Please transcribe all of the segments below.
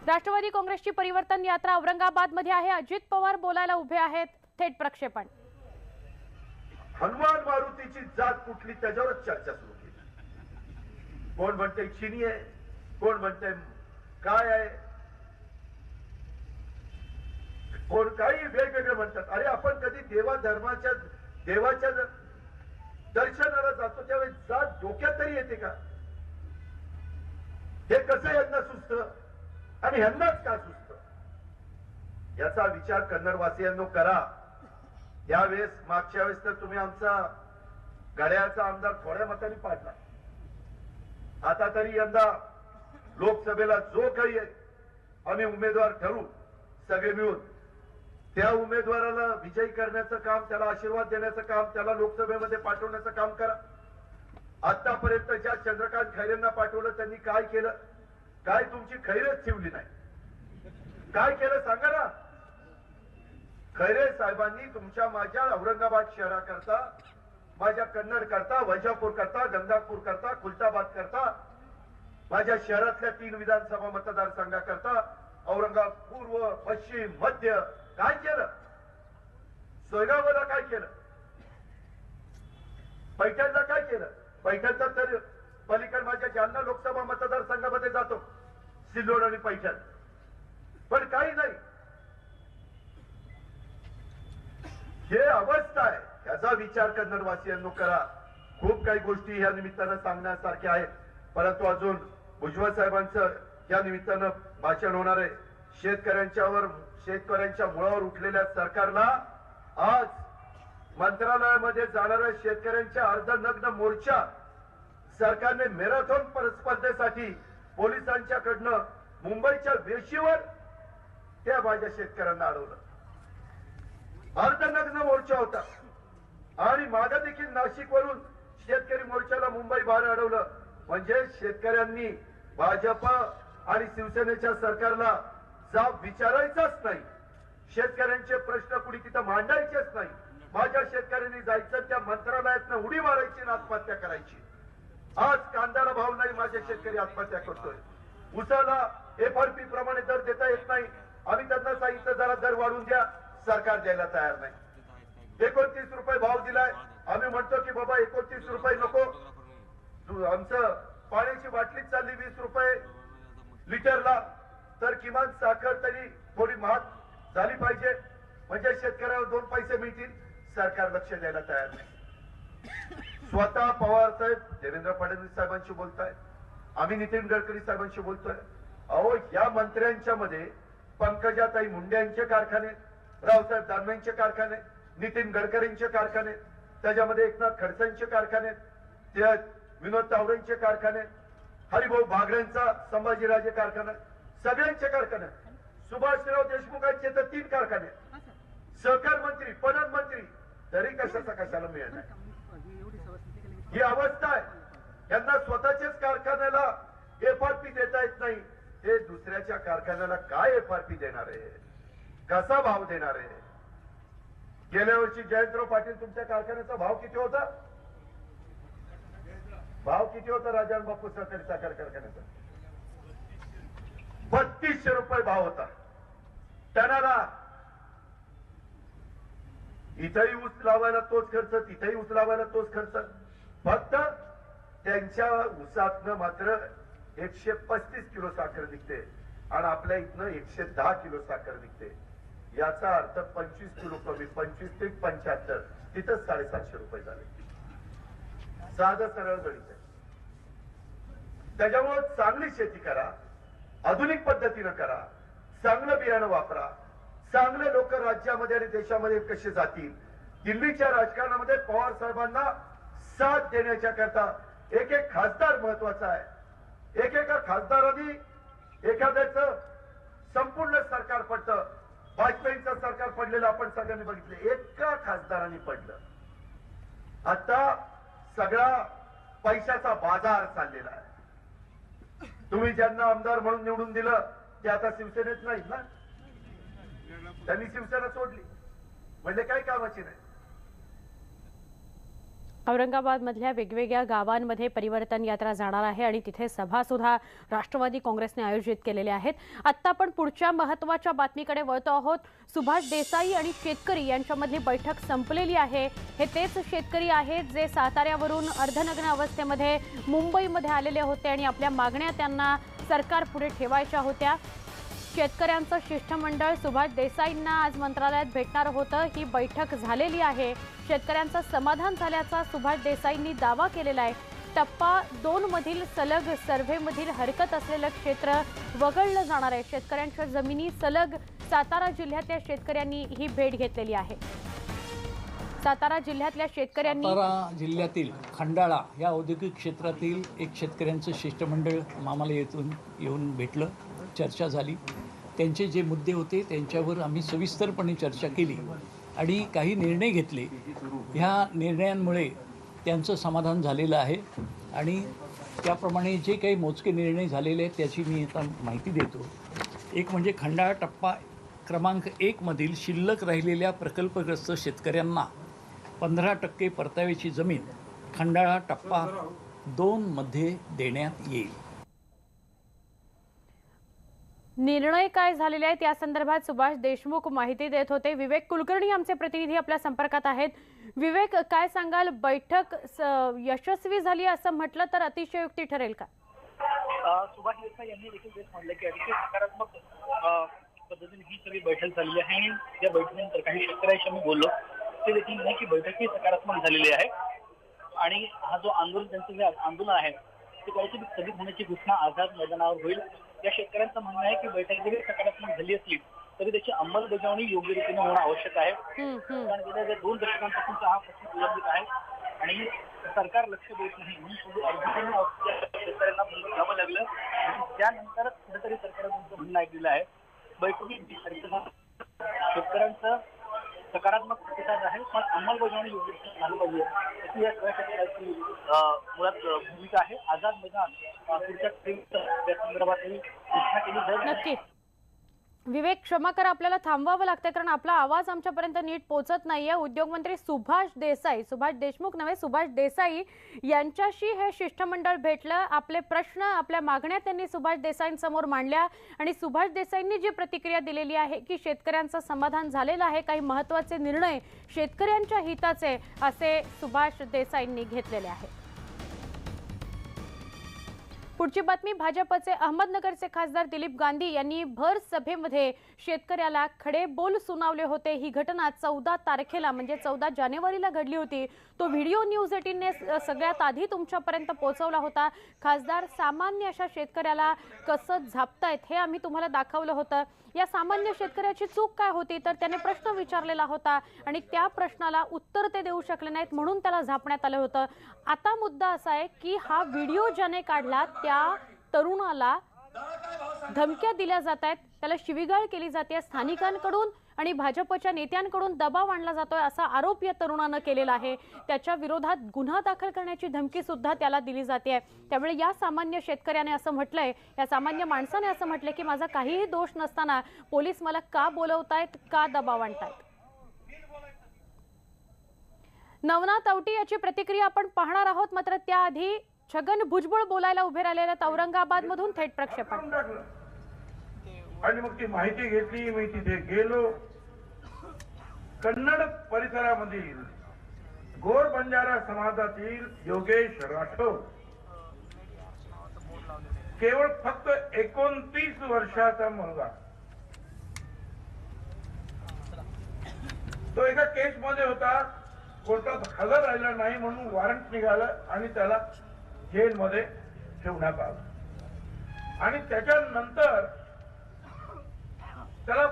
राष्ट्रवादी काँग्रेसची परिवर्तन यात्रा औरंगाबादमध्ये आहे। अजित पवार बोलायला उभे आहेत। थेट प्रक्षेपण। हनुमान मारुतीची जात कुठली त्याच्यावरच चर्चा सुरू केली। कोण म्हणते चिनी आहे, कोण म्हणते काय आहे, कोण काही वेगवेगळे म्हणतात। अरे आपण कधी देवाच्या दर्शनाला जातो त्यावेळी जात डोक्यात तरी येते का? हे कसं यांना सुचतं आणि ह्यांनाच का सुचतं याचा विचार कन्नडवासियांनो करा। यावेळेस मागच्या वेळेस तर तुम्ही आमचा गड्याचा आमदार थोड्या मतांनी पाडला। आता तरी यंदा लोकसभेला जो काही आम्ही उमेदवार ठरवू सगळे मिळून त्या उमेदवाराला विजयी करण्याचं काम, त्याला आशीर्वाद देण्याचं काम, त्याला लोकसभेमध्ये पाठवण्याचं काम करा। आतापर्यंत ज्या चंद्रकांत खैरेंना पाठवलं त्यांनी काय केलं? काय तुमची खैरच ठेवली नाही? काय केलं सांगा ना। खैरे साहेबांनी तुमच्या माझ्या औरंगाबाद शहराकरता, माझ्या कन्नड करता, वैजापूर करता, गंगापूर करता, खुलताबाद करता, माझ्या शहरातल्या 3 विधानसभा मतदारसंघाकरता, औरंगाबाद पूर्व, पश्चिम, मध्य काय केलं? सोयगावला काय केलं? पैठणला काय केलं? पैठणचा तर पलीकडे माझ्या जालना लोकसभा मतदारसंघामध्ये जातो, सिल्लोड आणि पैठण, पण काही नाही। हे अवस्था आहे, याचा विचार कन्नडवासियांनो करा। खूप काही गोष्टी या निमित्तानं सांगण्यासारख्या आहेत, परंतु अजून भुजबळ साहेबांचं या निमित्तानं भाषण होणार आहे। शेतकऱ्यांच्या मुळावर उठलेल्या सरकारला आज मंत्रालयामध्ये जाणाऱ्या शेतकऱ्यांच्या अर्धनग्न मोर्चा सरकारने मॅरेथॉन स्पर्धेसाठी पोलिसांच्याकडनं मुंबईच्या वेशीवर त्या माझ्या शेतकऱ्यांना अडवलं। अर्धनग्न मोर्चा होता आणि माझा देखील नाशिकवरून शेतकरी मोर्चाला मुंबई बाहेर अडवलं। म्हणजे शेतकऱ्यांनी भाजप आणि शिवसेनेच्या सरकारला जाब विचारायचाच नाही, शेतकऱ्यांचे प्रश्न कुणी तिथं मांडायचेच नाही। माझ्या शेतकऱ्यांनी जायचं त्या मंत्रालयातनं उडी मारायची आणि आत्महत्या करायची। आज कांद्याला भाव नाही, माझे शेतकरी आत्महत्या करतोय। उसाला FRP प्रमाणे दर देता येत नाही, आम्ही त्यांना सांगितलं जरा दर वाढवून द्या, सरकार द्यायला तयार नाही। 29 रुपये भाव दिलाय, आम्ही म्हणतो की बाबा 29 रुपये नको, आमचं पाण्याची बाटली चालली 20 रुपये लिटरला, तर किमान साखर तरी थोडी महाग झाली पाहिजे, म्हणजे शेतकऱ्याला 2 पैसे मिळतील। सरकार लक्ष द्यायला तयार नाही। स्वतः पवार साहेब देवेंद्र फडणवीस साहेबांशी बोलताय, आम्ही नितीन गडकरी साहेबांशी बोलतोय। अहो या मंत्र्यांच्या मध्ये पंकजाताई मुंडे यांचे कारखाने, रावसाहेब दानवेंचे कारखाने, नितीन गडकरींचे कारखाने, त्याच्यामध्ये एकनाथ खडसेंचे कारखाने, विनोद तावडेंचे कारखाने, हरिभाऊ बागड्यांचा संभाजीराजे कारखाना, सगळ्यांचे कारखाने, सुभाषराव देशमुखांचे तर 3 कारखाने, सहकार मंत्री, पणन मंत्री, तरी कशाला मिळणार? ही अवस्था आहे। यांना स्वतःच्याच कारखान्याला FRP देता येत नाही, हे दुसऱ्याच्या कारखान्याला काय FRP देणार आहे? कसा भाव देणार आहे? गेल्या वर्षी जयंतराव पाटील तुमच्या कारखान्याचा भाव किती होता? भाव किती होता राजाराम बापू सहकारी साखर कारखान्याचा? 3200 रुपये भाव होता टनाला। इथंही ऊस लावायला तोच खर्च, तिथेही ऊस लावायला तोच खर्च, फक्त त्यांच्या ऊसातनं मात्र 135 किलो साखर निघते आणि आपल्या इथनं 110 किलो साखर निघते। याचा अर्थ 25 किलो कमी, 25 ते 75, तिथंच 750 रुपये झाले। साधं सरळ गणित आहे। त्याच्यामुळे चांगली शेती करा, आधुनिक पद्धतीनं करा, चांगलं बियाणं वापरा, चांगले लोक राज्यामध्ये आणि देशामध्ये कसे जातील। दिल्लीच्या राजकारणामध्ये पवार साहेबांना साथ देण्याच्या करता एक खासदार महत्वाचा आहे। एकेका खासदारांनी एखाद्याचं संपूर्ण सरकार पडतं। वाजपेयींचं सरकार पडलेलं आपण सगळ्यांनी बघितलं, एका खासदारांनी पडलं। आता सगळा पैशाचा बाजार चाललेला आहे। तुम्ही ज्यांना आमदार म्हणून निवडून दिलं ते आता शिवसेनेत नाहीत ना, त्यांनी शिवसेना सोडली, म्हणजे काही कामाची नाही। औरंगाबादमधल्या वेगवेगळ्या गावांमध्ये परिवर्तन यात्रा जाणार आहे आणि तिथे सभा सुद्धा राष्ट्रवादी काँग्रेसने आयोजित केलेल्या आहेत। आता आपण पुढच्या महत्त्वाच्या बातमीकडे वळतो आहोत। सुभाष देसाई आणि शेतकरी यांच्यामधली बैठक संपलेली आहे। हे तेच शेतकरी आहेत जे साताऱ्यावरून अर्धनग्न अवस्थेमध्ये मुंबईमध्ये आलेले होते आणि आपल्या मागण्या त्यांना सरकार पुढे ठेवायच्या होत्या। शेतकऱ्यांचं शिष्टमंडळ सुभाष देसाईंना आज मंत्रालयात भेटणार होतं। ही बैठक झालेली आहे। शेतकऱ्यांचं समाधान झाल्याचा सुभाष देसाईंनी दावा केलेला आहे। टप्पा 2 मधील सलग सर्व्हेमधील हरकत असलेलं क्षेत्र वगळलं जाणार आहे। शेतकऱ्यांच्या जमिनी सलग सातारा जिल्ह्यातल्या शेतकऱ्यांनी ही भेट घेतलेली आहे। सातारा जिल्ह्यातल्या शेतकऱ्यांनी सातारा जिल्ह्यातील खंडाळा या औद्योगिक क्षेत्रातील एक शेतकऱ्यांचं शिष्टमंडळ आम्हाला येऊन भेटलं, चर्चा झाली। त्यांचे जे मुद्दे होते त्यांच्यावर आम्ही सविस्तरपणे चर्चा केली आणि काही निर्णय घेतले। ह्या निर्णयांमुळे त्यांचं समाधान झालेलं आहे आणि त्याप्रमाणे जे काही मोजके निर्णय झालेले आहेत त्याची मी आता माहिती देतो। एक म्हणजे खंडाळा टप्पा क्रमांक 1 मधील शिल्लक राहिलेल्या प्रकल्पग्रस्त शेतकऱ्यांना 15% परताव्याची जमीन खंडाळा टप्पा 2 मध्ये देण्यात येईल। निर्णय काय झालेले आहेत या संदर्भात सुभाष देशमुख माहिती देत होते। विवेक कुलकर्णी आमचे प्रतिनिधी आपल्या संपर्कात आहेत। विवेक, काय सांगाल, बैठक यशस्वी झाली असं म्हटलं तर अतिशयोक्ती ठरेल का? सुभाष देसाई यांनी देखील तेच म्हटलं की अतिशय सकारात्मक पद्धतीने ही सगळी बैठक झालेली आहे आणि या बैठकीनंतर काही शेतकऱ्यांशी मी बोललो ते देखील म्हणे की बैठक ही सकारात्मक झालेली आहे आणि हा जो आंदोलन त्यांचं जे आंदोलन आहे ते काहीतरी स्थगित होण्याची घोषणा आझाद मैदानावर होईल। या शेतकऱ्यांचं म्हणणं आहे की बैठक जरी सकारात्मक झाली असली तरी त्याची अंमलबजावणी योग्य रीतीने होणं आवश्यक आहे। कारण गेल्या 2 दशकांपासूनचा हा प्रश्न प्रलंबित आहे आणि सरकार लक्ष देत नाही म्हणून अर्धनग्न शेतकऱ्यांना बंद घ्यावं लागलं आणि त्यानंतर कुठेतरी सरकारनं तुमचं म्हणणं ऐकलेलं आहे। बैठकीत शेतकऱ्यांचं सकारात्मक प्रतिसाद आहे पण अंमलबजावणी योग्य झाली पाहिजे अशी या सगळ्या शेतकऱ्याची मुळात भूमिका आहे। आझाद मैदान पुढच्या त्या संदर्भातही घोषणा केली जाईल। नक्की विवेक, क्षमा करा, आपल्याला थांबवावं लागतं कारण आपला आवाज आमच्यापर्यंत नीट पोहोचत नाहीये। उद्योगमंत्री सुभाष देशमुख नव्हे सुभाष देसाई यांच्याशी हे शिष्टमंडळ भेटलं। आपले प्रश्न, आपल्या मागण्या त्यांनी सुभाष देसाईंसमोर मांडल्या आणि सुभाष देसाईंनी जी प्रतिक्रिया दिलेली आहे की शेतकऱ्यांचं समाधान झालेलं आहे, काही महत्त्वाचे निर्णय शेतकऱ्यांच्या हिताचे असे सुभाष देसाईंनी घेतलेले आहेत। पुढची बातमी, भाजपचे अहमदनगरचे खासदार दिलीप गांधी यांनी भर सभेमध्ये शेतकऱ्याला खडे बोल सुनावले होते। ही घटना 14 तारखेला म्हणजे 14 जानेवारीला घडली होती। तो व्हिडिओ न्यूज 18ने सगळ्यात आधी तुमच्यापर्यंत पोहोचवला होता। खासदार सामान्य अशा शेतकऱ्याला कसं झापतायत हे आम्ही तुम्हाला दाखवलं होतं। या सामान्य शेतकऱ्याची चूक काय होती तर त्याने प्रश्न विचारलेला होता आणि त्या प्रश्नाला उत्तर ते देऊ शकले नाहीत म्हणून त्याला झापण्यात आलं होतं। आता मुद्दा असा आहे की हा व्हिडिओ ज्याने काढला त्या तरुणाला धमक्या दिल्या जात आहेत, त्याला शिवीगाळ केली जाते स्थानिकांकडून आणि भाजपच्या नेत्यांकडून दबाव आणला जातोय असा आरोप या तरुणानं केलेला आहे। त्याच्या विरोधात गुन्हा दाखल करण्याची धमकी सुद्धा त्याला दिली जाते। त्यामुळे या सामान्य शेतकऱ्याने असं म्हटलंय, या सामान्य माणसाने असं म्हटलंय की माझा काहीही दोष नसताना पोलीस मला का बोलवतायत, का दबाव आणतायत। नवनाथ औटी याची प्रतिक्रिया आपण पाहणार आहोत, मात्र त्याआधी छगन भुजबळ बोलायला उभे राहिलेल्या औरंगाबाद मधून थेट प्रक्षेपण। आणि मग ती माहिती घेतली, मी तिथे गेलो। कन्नड परिसरामधील गोर बंजारा समाजातील योगेश राठोड केवळ फक्त 29 वर्षाचा मुलगा, तो एका केस मध्ये होता, कोर्टात हजर राहिला नाही म्हणून वॉरंट निघालं आणि त्याला जेलमध्ये ठेवण्यात आलं आणि त्याच्यानंतर त्याला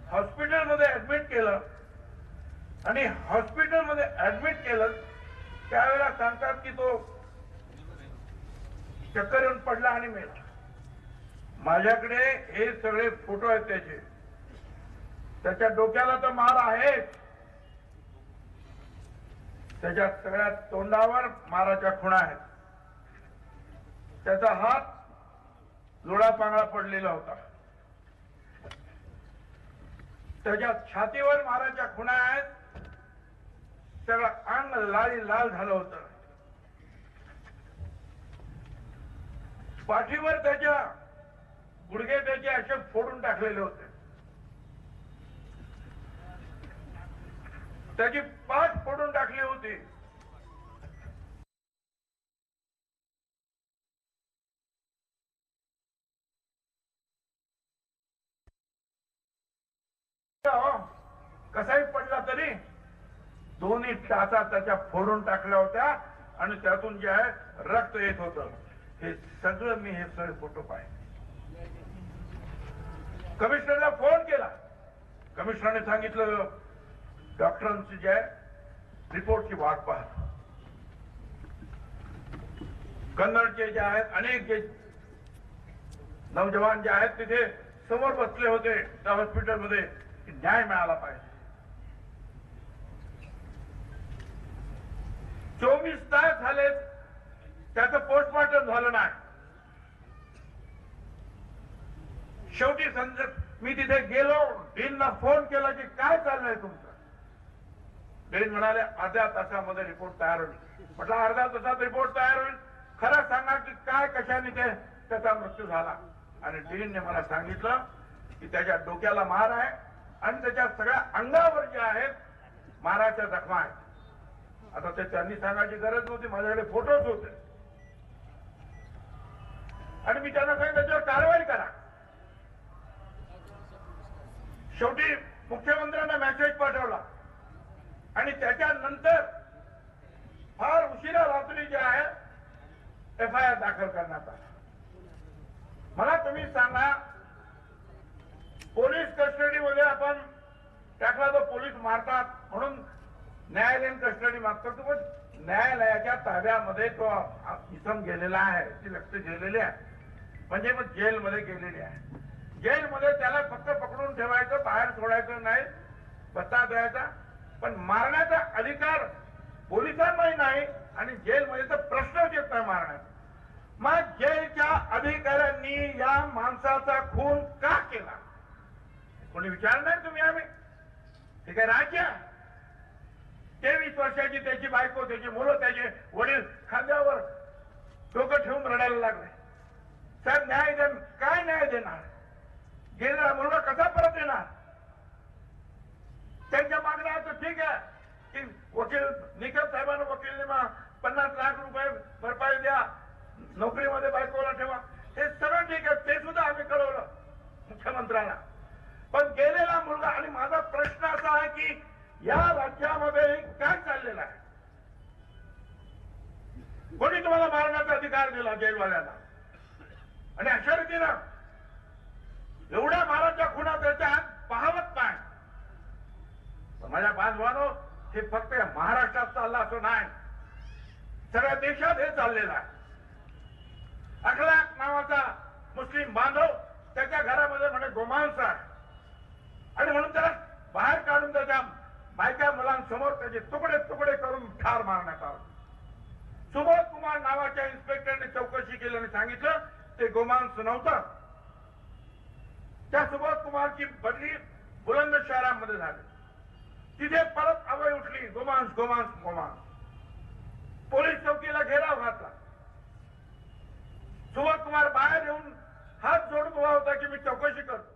हॉस्पिटलमध्ये ऍडमिट केलं आणि हॉस्पिटलमध्ये ऍडमिट केलं त्यावेळेला सांगतात की तो चक्कर येऊन पडला आणि मेला। माझ्याकडे हे सगळे फोटो आहेत त्याचे। त्याच्या डोक्याला तर मार आहे, त्याच्या सगळ्या तोंडावर माराच्या खुणा आहेत, त्याचा हात लोळापांगळा पडलेला होता, त्याच्या छातीवर माराच्या खुणा आहेत, सगळं अंग लाल लाल झालं होतं. पाठीवर त्याच्या गुडघे त्याचे असे फोडून टाकलेले होते. त्याची पाठ फोडून टाकली होती. कसाही पडला तरी दोन्ही टाचा त्याच्या फोडून टाकल्या होत्या आणि त्यातून जे आहे रक्त येत होतं. हे सगळं मी हे सगळे फोटो पाहिले. कमिशनरला फोन केला. कमिशनरने सांगितलं डॉक्टरांची जे आहे रिपोर्टची वाट पाहत. कन्नडचे जे आहेत अनेक जे नौजवान जे आहेत तिथे समोर बसले होते त्या हॉस्पिटलमध्ये की न्याय मिळाला पाहिजे. 24 तास झाले त्याचं पोस्टमॉर्टम झालं नाही. शेवटी मी तिथे गेलो. डीनला फोन केला की काय चाललंय तुमचं. डीन म्हणाले अर्ध्या तासामध्ये रिपोर्ट तयार होईल. म्हटलं अर्ध्या तासात रिपोर्ट तयार होईल. खरं सांगा की काय कशाने त्याचा मृत्यू झाला. आणि डीनने मला सांगितलं की त्याच्या डोक्याला मार आहे आणि त्याच्या सगळ्या अंगावर जे आहेत माराच्या जखमा आहेत. आता ते त्यांनी सांगायची गरज नव्हती. माझ्याकडे फोटोच होते आणि मी त्यांना सांगितलं त्याच्यावर कारवाई करा. शेवटी मुख्यमंत्र्यांना मेसेज पाठवला आणि त्याच्यानंतर फार उशिरा रात्री जे आहे FIR दाखल करण्यात आला. मला तुम्ही सांगा पोलीस कस्टडीमध्ये आपण टाकला तर पोलीस मारतात म्हणून न्यायालयीन कस्टडी मागतो. पण न्यायालयाच्या ताब्यामध्ये तो इसम गेलेला आहे. ती व्यक्ती गेलेली आहे म्हणजे मग जेलमध्ये गेलेली आहे. जेलमध्ये त्याला फक्त पकडून ठेवायचं, बाहेर सोडायचं नाही, पत्ता द्यायचा. पण मारण्याचा अधिकार पोलिसांनाही नाही आणि जेलमध्ये तर प्रश्नच येत नाही मारण्याचा. मग जेलच्या अधिकाऱ्यांनी या माणसाचा खून का केला कोणी विचारणार तुम्ही. आम्ही ठीक आहे राज्य 23 वर्षाची त्याची बायको, त्याची मुलं, त्याचे वडील खांद्यावर डोकं ठेवून रडायला लागले. साहेब न्याय द्या. काय न्याय देणार. गेलेला मुलगा कसा परत येणार. त्यांच्या मागण्या तर ठीक आहे की वकील निकम साहेबांना वकीलने 50 लाख रुपये भरपाई द्या, नोकरीमध्ये बायकोला ठेवा. हे सगळं ठीक आहे. ते सुद्धा आम्ही कळवलं मुख्यमंत्र्यांना. पण गेलेला मुलगा आणि माझा प्रश्न असा आहे की या राज्यामध्ये काय चाललेलं आहे. कोणी तुम्हाला मारण्याचा अधिकार दिला जेलवाल्यांना. आणि अशा रीतीनं एवढ्या माराच्या खुणा त्याच्यात पाहावत नाही. माझ्या बांधवानो हे फक्त महाराष्ट्रात चाललं असं नाही, सगळ्या देशात हे चाललेलं आहे. अखलाक नावाचा मुस्लिम बांधव त्याच्या घरामध्ये म्हणे गोमांस आहे आणि म्हणून त्याला बाहेर काढून त्याच्या बायका मुलांसमोर त्याचे तुकडे तुकडे करून ठार मारण्यात आला. सुबोध कुमार नावाच्या इन्स्पेक्टरने चौकशी केली आणि सांगितलं ते गोमांस नव्हतं. त्या सुबोध कुमारची बदली बुलंद शहरामध्ये झाली. तिथे परत आवाज उठली गोमांस गोमांस गोमांस. पोलीस चौकीला घेराव घातला. सुबोध कुमार बाहेर येऊन हात जोडून उभा होता की मी चौकशी करतो.